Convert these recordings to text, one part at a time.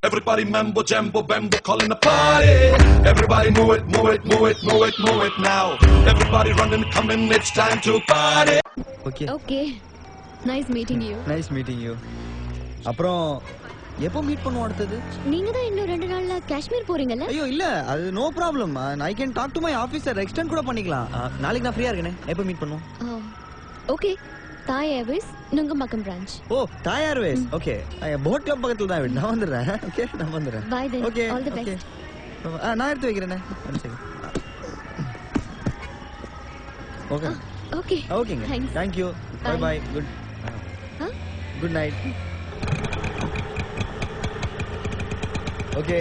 Everybody mambo jambo bambo calling a party. Everybody move it, move it, move it, move it, move it now. Everybody running, coming, it's time to party. Okay. Okay. Nice meeting you. Nice meeting you. அப்புறம் எப்போ meet பண்ணுவோம் அடுத்தது? நீங்க தான் இன்னும் 2 நாள்ல காஷ்மீர் போறீங்கல்ல? ஐயோ இல்ல, அது no problem. I can talk to my officer, extend கூட பண்ணிக்கலாம். நாளைக்கு நான் ஃப்ரீயா இருக்கேனே. எப்போ மீட் பண்ணுவோம்? ஓகே. தாய் ஏர்வேஸ் நுங்கம்பாக்கம் பிரான்ச். ஓ, தாய் ஏர்வேஸ். ஓகே. போட் கிளப் பக்கத்துல தான் வீடு. நான் வந்துறேன். ஓகே, நான் வந்துறேன். Bye then. Okay. All the best. நான் எடுத்து வைக்கிறேனே. ஒரு செகண்ட். ஓகே. ஓகே. ஓகேங்க. Thank you. Bye bye. Good night. ஓகே.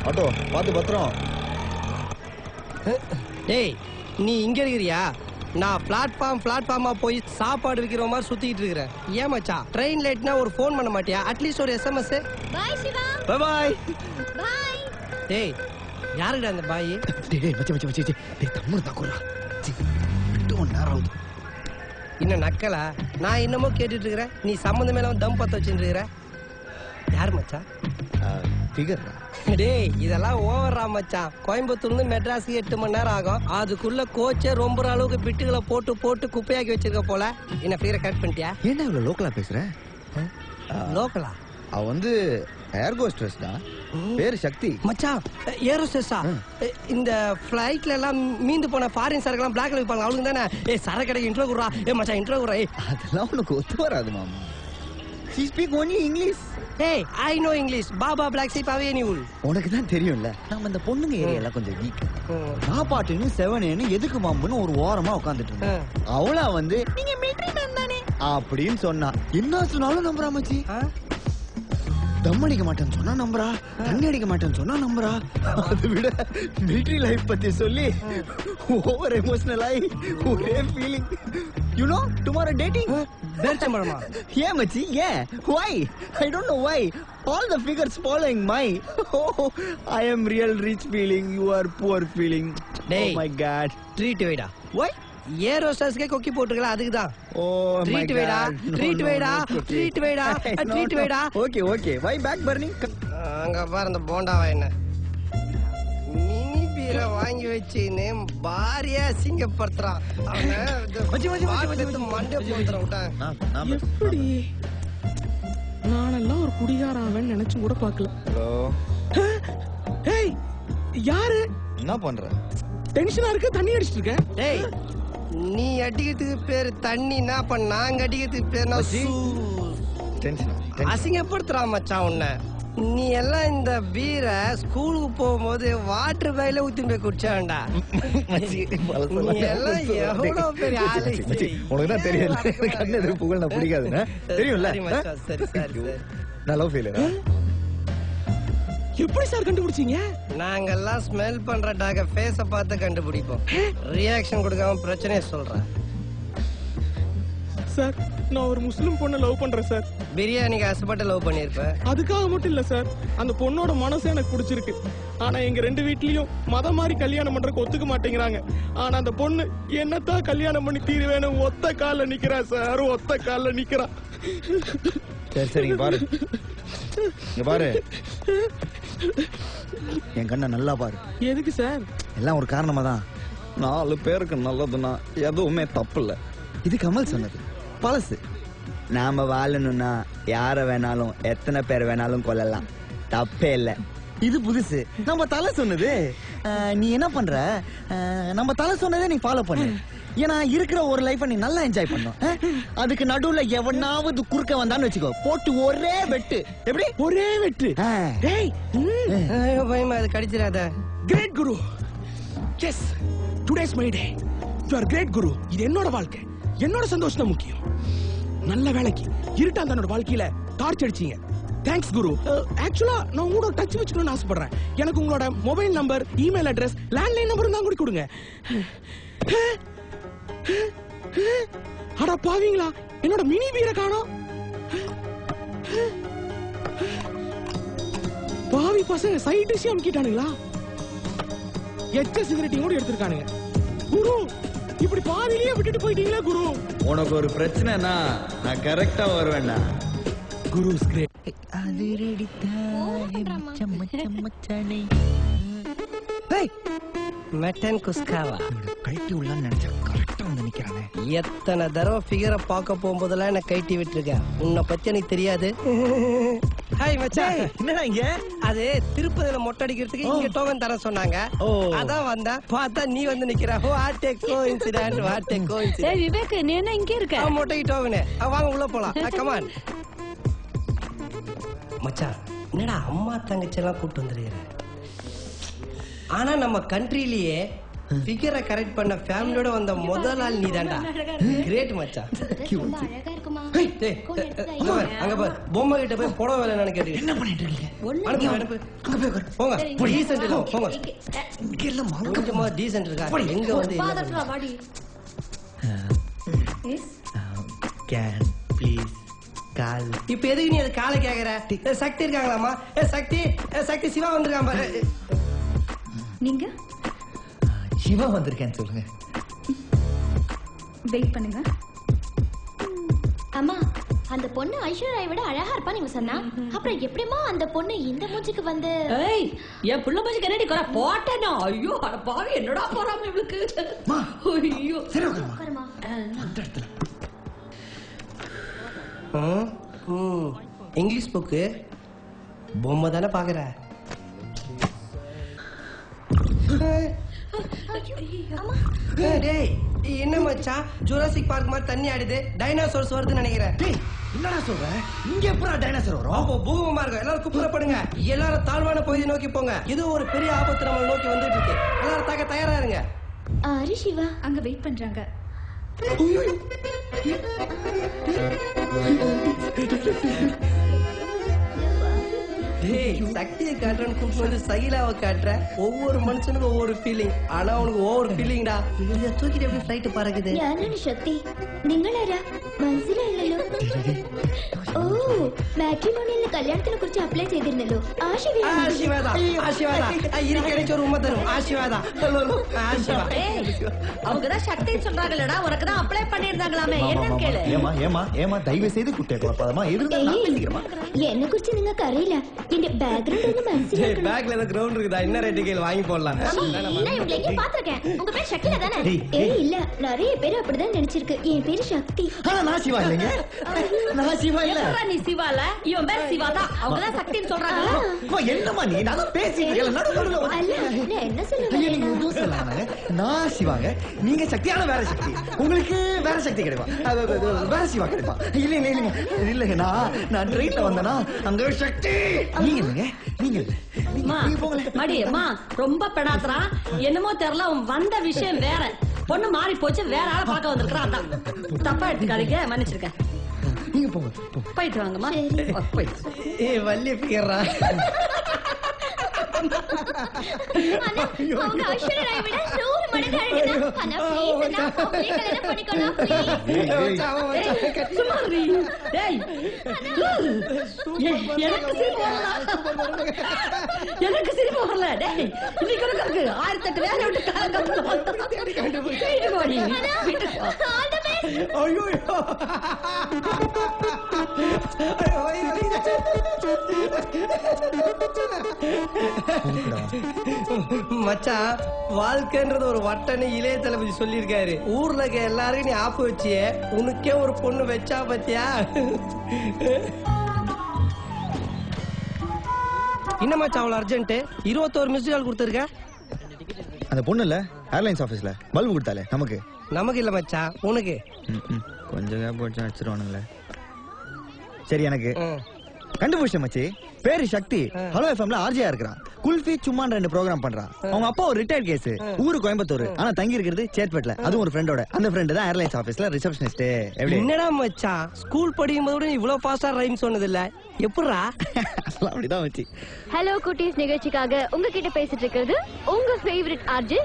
ஆட்டோ பாத்து பத்திரம். டேய், நீ இங்க இருக்கிறியா? நான் பிளாட்ஃபார்மா போய் சாப்பாடு விக்கிற மாதிரி சுத்திட்டு இருக்கேன். ஏன் மச்சான் ட்ரெயின் லேட்னா ஒரு ஃபோன் பண்ண மாட்டியா? அட்லீஸ்ட் ஒரு SMS. Bye Siva. Bye bye. Bye. டேய், யாருடா அந்த பாய்? டேய் மச்சி. டேய் தம்முரு தாக்குறா. விட்டு 1 நேரம் ஆகுது. இன்னும் நக்கலா? நான் இன்னமும் கேட்டுட்டு இருக்கிறேன். நீ சம்மந்தமே இல்லாம தம் பத்த வச்சுட்டு இருக்கிற. யார் மச்சான்? ஃபிகர். டேய், இதெல்லாம் ஓவரா மச்சான். கோயம்புத்தூர்ல இருந்து மெட்ராஸ்க்கு 8 மணி நேரம் ஆகும். அதுக்குள்ள கோச்சே ரொம்ப அளவுக்கு பிட்டுகளை போட்டு குப்பையாக்கி வச்சிருக்க போல. என்ன ஃபிகரை கட் பண்ணிட்டியா? ஏன்டா இவ்வளவு லோக்கலா பேசுற? லோக்கலா? அவ வந்து ஏர் ஹோஸ்டஸ் தான். பேரு சக்தி. மச்சான், ஏரோஸ்டஸா? இந்த ஃளைட்ல எல்லாம் மீந்து போன ஃபாரின் சரக்குலாம் பிளாக்ல விப்பாங்க. அவளுக்கு தானே? சரக்கு கடைக்கு இன்ட்ரோ குடுறா. மச்சான் இன்ட்ரோ குடுறா. அதெல்லாம் உனக்கு ஒத்து வராது மாமா. She speak only English. Hey, I know English. Baba Black Sheep away any wool. உனக்கு தான் தெரியும்ல. நாம இந்த பொண்ணுங்க ஏரியால கொஞ்சம் வீக். சாப்பாட்டுன்னு 7 எதுக்கு மாம்புன்னு ஒரு ஓரமா உட்கார்ந்துட்டு இருந்தா. அவளா வந்து நீங்க மிலிட்டரி மேன் தானே அப்படின்னு சொன்னா. என்ன சொன்னாலும் நம்புறா மச்சி. தம் அடிக்க மாட்டேன்னு சொன்னா நம்புறா, தண்ணி அடிக்க மாட்டேன்னு சொன்னா நம்புறா. அதை விட மிலிட்டரி லைஃப் பத்தி சொல்லி ஓவர் எமோஷனல் ஆகி ஒரே feeling. You know, tomorrow dating. Berthamma. Yeah, machi. Yeah. Why? I don't know why. All the figures following my. Oh, I am real rich feeling. You are poor feeling. Hey. Oh my God. Treat வேடா. Why? ஏரோஸ்டஸ்க்கே கொக்கி போட்டுக்கலாம். அதுக்கு தான். Oh my God. Treat வேடா. Okay. Why back burning? அங்க பாரு அந்த போண்டாவா என்ன. மினி பீரை வாங்கி வச்சினே பாரியா சிங்கப்படுத்துறான். எப்படி நானெல்லாம் ஒரு குடிகாரன் நினைச்சு கூட பாக்கல. ஏய், யாரு? என்ன பண்ற? டென்ஷனா இருக்கு, தண்ணி அடிச்சிட்டு இருக்க. டேய், நீ அடிக்கிறதுக்கு பேரு தண்ணினா, அப்ப நாங்க அடிக்கிறதுக்கு பேர் அசிங்கப்படுத்துறா மச்சான் உன்னை. நீ எல்லாம் இந்த பீரை ஸ்கூலுக்கு போகும்போது வாட்டர் பேக்ல ஊத்தி போய் குடிச்சாண்டா. நீ எல்லாம் எவ்வளவு பெரிய ஆளு. உனக்கு தான் தெரியல, கண்ணு எதிர்ப்பு புகழ் நான் பிடிக்காதுன்னு தெரியும்ல. சரி. நல்ல ஃபீல். எப்படி சார் கண்டுபிடிச்சீங்க? நாங்கெல்லாம் ஸ்மெல் பண்ற டாக ஃபேஸ பார்த்து கண்டுபிடிப்போம். ரியாக்ஷன் கொடுக்காம பிரச்சனையை சொல்றேன். சார், நான் ஒரு முஸ்லிம் பொண்ணை லவ் பண்றேன் சார். பிரியாணிக்கு ஆசைப்பட்டு லவ் பண்ணிருப்பேன். அதுக்காக மட்டும் இல்ல சார், அந்த பொண்ணோட மனசு எனக்கு பிடிச்சிருக்கு. ஆனா எங்க 2 வீட்லயும் மதம் மாதிரி கல்யாணம் பண்றதுக்கு ஒத்துக்க மாட்டேங்கிறாங்க. ஆனா அந்த பொண்ணு என்னத்தான் கல்யாணம் பண்ணி தீருவேன்னு ஒத்த கால்ல நிக்கிறா சார். ஒத்த கால்ல நிக்கிறா. சரி இங்க பாரு. என் கண்ணை நல்லா பாரு. எதுக்கு சார்? எல்லாம் ஒரு காரணமா தான். 4 பேருக்கு நல்லதுன்னா எதுவுமே தப்பு இல்ல. இது கமல் சொன்னது. பழசு. நாம வாழணும்னா யார வேணாலும் எத்தனை பேர் வேணாலும் கொல்லலாம், தப்பே இல்ல. இது புதுசு. நம்ம தலை சொன்னது. நீ என்ன பண்ற? நம்ம தலை சொன்னதே நீ ஃபாலோ பண்ணு. ஏன்னா இருக்கிற ஒரு லைஃபை நீ நல்லா என்ஜாய் பண்ணும். அதுக்கு நடுவுல எவனாவது குறுக்க வந்தான்னு வச்சுக்கோ, போட்டு ஒரே வெட்டு. எப்படி? ஒரே வெட்டு. பயமா அது கடிச்சிடாத. Great guru. Yes, today's my day. You are great guru. இது என்னோட வாழ்க்கை, என்னோட சந்தோஷம் தான் முக்கியம். நல்ல வேலைக்கு இருட்டா தன்னோட வாழ்க்கையில டார்ச் அடிச்சீங்க. தேங்க்ஸ் குரு. ஆக்சுவலா நான் உங்களோட டச் வச்சுக்கணும்னு ஆசைப்படுறேன். எனக்கு உங்களோட mobile number, email address, landline number தான் கூட கொடுங்க. அட பாவீங்களா, என்னோட மினி பீரை காணோம். பாவி பசங்க சைட் டிஷ் அமுக்கிட்டானுங்களா? எச்ச சிகரெட்டையும் கூட எடுத்திருக்கானுங்க. குரு இப்படி பாதியிலேயே விட்டுட்டு போயிட்டீங்களா குரு? உனக்கு ஒரு பிரச்சனைனா நான் கரெக்டா வருவேன்டா. குரு இஸ் கிரேட். மெட்டன் குஸ்காவா கைட்டி உள்ளான்னு நினைச்சா கரெக்டா வந்து நிக்கிறானே. எத்தனை தடவை ஃபிகரை பார்க்க போகும்போதெல்லாம் என்ன கைட்டி விட்டுருக்கேன். உன்னை பத்தி எனக்கு தெரியாது. ஹாய் மச்சான். என்னடா இங்க? அது திருப்பதியில மொட்டை அடிக்கிறதுக்கு இங்க டோக்கன் தர சொன்னாங்க. அதான் வந்தேன். பார்த்தா நீ வந்து நிக்கிற. What a coincident, what a coincident. ஏய் விவேக், நீ என்ன இங்க இருக்க? மொட்டைக்கு டோக்கனு. வாங்க உள்ள போலாம். Come on. மச்சான், என்னடா அம்மா தங்கச்சி எல்லாம் கூப்பிட்டு வந்துருக்கிற? ஆனா நம்ம கண்ட்ரிலேயே ஃபிகரை கரெக்ட் பண்ண ஃபேமிலியோட வந்த முதல் ஆள் நீதான்டா. கிரேட் மச்சான். ரொம்ப அழகா இருக்குமா? டேய், அங்க பாரு பொம்மை கிட்ட போய் புடவை வேலைன்னு கேட்டு என்ன பண்ணிட்டு இருக்கீங்க? அனுப்பு. அங்க போய் உட்காரு. போங்க. டீசன்ட் இல்ல போங்க. இங்க எல்லாம் மார்க் கொஞ்சமா டீசன்ட் இருக்கா? எங்க வந்து என்ன பாதட்ரா வாடி. Yes can please call. இப்ப எதுக்கு நீ அது காலை கேக்குற? சக்தி இருக்காங்களாமா? சக்தி சிவா வந்திருக்கான் பாரு. நீங்க சிவா வந்திருக்கேன்னு சொல்லுங்க. வெயிட் பண்ணுங்க. அம்மா, அந்த பொண்ணு ஐஸ்வர்யா விட அழகா இருப்பா நீங்க சொன்னா, அப்புறம் எப்படிமா அந்த பொண்ணு இந்த மூஞ்சிக்கு வந்து? ஏய், என் புள்ள மூஞ்சி கண்ணாடி கொற போட்டேனா? ஐயோ அட பாவி, என்னடா போறாம இவளுக்கு? ஐயோ சரி உட்காருமா. உட்காருமா. அந்த இடத்துல இங்கிலீஷ் புக்கு பொம்மை தானே பாக்குற? அம்மா, டேய் என்ன மச்சான், ஜுராசிக் பார்க் மாதிரி தண்ணி ஆடுது, டைனோசர்ஸ் வருதுன்னு நினைக்கிறேன். டேய் என்னடா சொல்ற? இங்க எப்பறா டைனோசர் வரும்? அப்போ பூகம்பமா இருக்கும். எல்லாரும் குப்புறப்படுங்க. எல்லாரும் தாழ்வான பகுதியை நோக்கி போங்க. இது ஒரு பெரிய ஆபத்து நம்மளை நோக்கி வந்துட்டு இருக்கு. எல்லாரும் தாக்க தயாரா இருங்க. ஆரி சிவா அங்க வெயிட் பண்றாங்க. டேய் சக்தியை காட்டுறன்னு கூப்பிட்டு வந்து சகிலாவை காட்டுற. ஒவ்வொரு மனுஷனுக்கும் ஒவ்வொரு ஃபீலிங். ஆனா உனக்கு ஒவ்வொரு ஃபீலிங்டா. இத தூக்கிட்டு எப்படி ஃளைட் பறக்குது? ഞാനാണ് ശക്തി. നിങ്ങളാരാ? മനസ്സിലായില്ലല്ലോ. ഓ, മാട്രിമോണിയലിലെ കല്യാണത്തിനെ കുറിച്ച് അപ്ലൈ ചെയ്തിരുന്നല്ലോ. ஆசீர்வாதா இருக்கிற ஒரு உண்மை தரும். ஆசீர்வாதா அவங்க தான் சக்தி சொல்றாங்கலடா, உனக்கு தான் அப்ளை பண்ணிருந்தாங்களாமே, என்னன்னு கேளு. ஏமா தயவு செய்து குட்டே குழப்பாதமா. எதுக்கு நான் பேசிக்கிறேமா? എന്നെ കുറിച്ച് നിങ്ങൾക്ക് അറിയില്ല. എന്റെ ബാക്ക്ഗ്രൗണ്ട് ഒന്നും മനസ്സിലാക്കണം. பேக்ல ஏதோ கிரவுண்ட் இருக்குதா? என்ன ரேட்டு கேள் வாங்கி போடலாம். நான் இவங்களை எங்கேயும் பார்த்திருக்கேன். உங்க பேர் சக்தியா தானே? ஏய் இல்ல, நிறைய பேர் அப்படிதான் நினைச்சிருக்கு. என் பேரு சக்தி. ஆனா நான் சிவா இல்லைங்க. நான் சிவா இல்ல. எப்பறா நீ சிவால? இவன் பேர் சிவா தான். அவங்க தான் சக்தின்னு சொல்றாங்கல. அம்மா என்னம்மா நீ? நான் தான் பேசிட்டு இருக்கேன். நடுவுல அல்ல, நான் என்ன சொல்லுவேன்? நீங்க எதுவும் சொல்லாம நான் சிவாங்க, நீங்க சக்தியான வேற சக்தி. உங்களுக்கு வேற சக்தி கிடைப்பா, வேற சிவா கிடைப்பா. இல்லைங்க நான் ட்ரெயின்ல வந்தேனா அங்க சக்தி. நீங்க இல்லைங்க, நீங்க அடி அம்மா ரொம்ப பெடாத்தான். என்னமோ தெரியல, அவன் வந்த விஷயம் வேற. பொண்ணு மாறி போச்சு, வேற ஆளை பார்க்க வந்திருக்கான். அதான் தப்பா எடுத்துக்காதீங்க, மன்னிச்சிருக்கேன். நீங்க போங்க. போயிட்டு வாங்கம்மா. போயிட்டு வள்ளி பிக்கிறா. அவங்க ஐஸ்வர்யா விட 100 மடங்கு அழகுதான். ஆனா ப்ளீஸ் என்ன பப்ளிக் கல்யாணம் பண்ணிக்கணும் ப்ளீஸ். சும்மா இரு. டேய் எனக்கு சிரிப்பு வரல. எனக்கு சிரிப்பு வரல. டேய் இன்னைக்கு உனக்கு 1008 வேலை விட்டு காலங்கத்துல வீட்டுக்கு வாடி. வீட்டுக்கு வா. All the best. ஐயோ மச்சான், வாழ்க்கைன்றது ஒரு வட்டன்னு இளைய தளபதி சொல்லியிருக்காரு. ஊர்ல இருக்க எல்லாரும் நீ ஆப்பு வச்சியே, உனக்கே ஒரு பொண்ணு வச்சா பத்தியா? என்ன மச்சான் அவ்வளவு அர்ஜென்ட்? 21 மிஸ்டு கால் கொடுத்துருக்க. அந்த பொண்ணு இல்ல ஏர்லைன்ஸ் ஆபீஸ்ல பல்பு கொடுத்தாலே நமக்கு. நமக்கு இல்ல மச்சான், உனக்கு. கொஞ்சம் கேப் போட்டு அடிச்சிருவானுங்களே. சரி எனக்கு கண்டுபிடிச்சேன் மச்சி. பேரு சக்தி. ஹலோ எஃப்எம்ல ஆர்ஜியா இருக்கிறான். குல்ஃபி சும்மான் 2 ப்ரோகிராம் பண்றான். அவங்க அப்பா ஒரு ரிட்டையர்ட் கேஸ். ஊரு கோயம்புத்தூர், ஆனா தங்கி இருக்கிறது சேத்பேட்ல. அதுவும் ஒரு ஃப்ரெண்டோட. அந்த ஃப்ரெண்ட் தான் ஏர்லைன்ஸ் ஆபீஸ்ல ரிசப்ஷனிஸ்ட். என்னடா மச்சான், ஸ்கூல் படிக்கும் போது இவ்வளவு ஃபாஸ்டா ரைம் சொன்னது இல்ல, எப்படிடா? அப்படிதான் மச்சி. ஹலோ குட்டீஸ் நிகழ்ச்சிக்காக உங்ககிட்ட பேசிட்டு இருக்கிறது உங்க ஃபேவரட் ஆர்ஜே